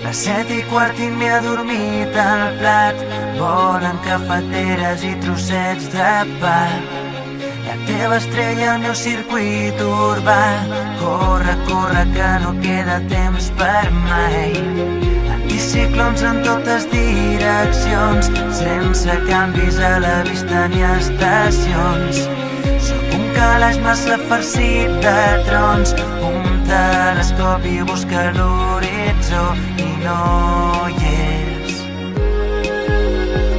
Les 7:15 i m'he adormit al plat. Volen cafeteres i trossets de pa. La teva estrella al meu circuit urbà. Corre, corre, que no queda temps per mai. Anticiclons en totes direccions, sense canvis a la vista ni estacions. Sóc un calaix massa farcit de trons, un telescopi busca l'horitzó i no hi és,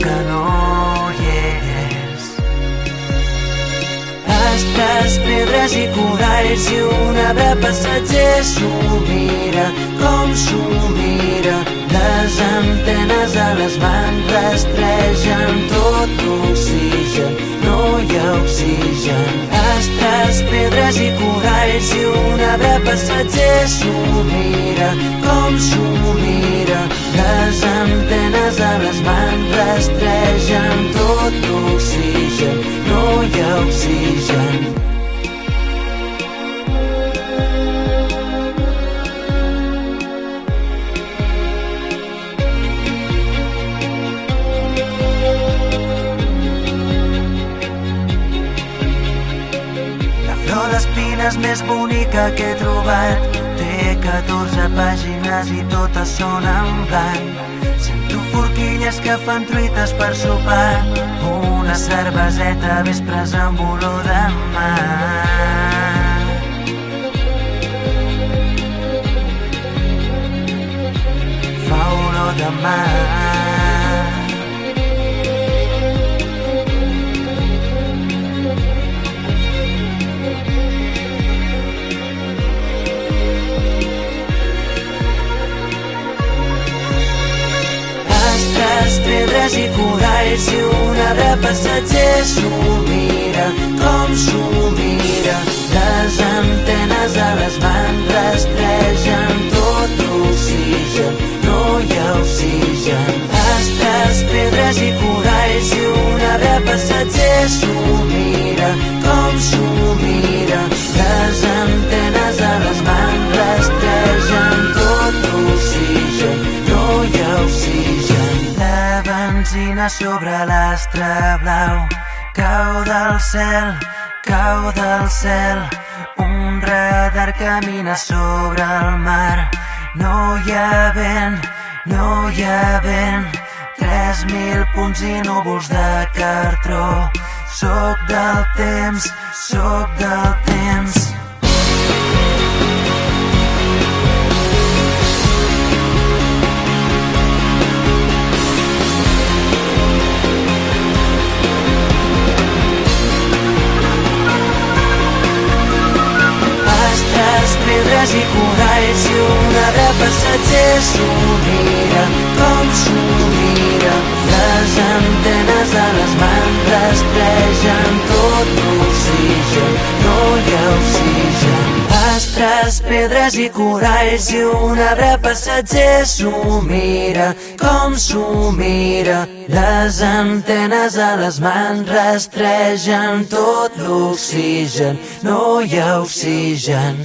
que no hi és. Astres, pedres i coralls i un arbre passatger s'ho mira, com s'ho mira. Les antenes a les mans rastregen tot l'oxigen, no hi ha oxigen. Astres, pedres i coralls i un arbre passatger s'ho mira, com s'ho mira. Les antenes a les mans rastregen tot l'oxigen, no hi ha oxigen. L'espines més bonica que he trobat, té 14 pàgines i totes són en blanc. Sento forquilles que fan truites per sopar, una cerveseta a vespres amb olor de mar. Fa olor de mar. Pedres i coralls i un arbre passatger s'ho mira, com s'ho mira. Les antenes a les mans rastregen tot l'oxigen, no hi ha oxigen. Astres, pedres i coralls i un arbre passatger s'ho mira, com s'ho mira. Les antenes a les mans rastregen tot l'oxigen, no hi ha oxigen. La benzina sobre l'astre blau cau del cel, cau del cel. Un radar camina sobre el mar. No hi ha vent, no hi ha vent. 3.000 punts i núvols de cartró. Soc del temps, soc del temps. Pedres i coralls i un arbre passatger s'ho mira, com s'ho mira. Les antenes a les mans rastregen tot l'oxigen, no hi ha oxigen. Astres, pedres i coralls i un arbre passatger s'ho mira, com s'ho mira. Les antenes a les mans rastregen tot l'oxigen, no hi ha oxigen.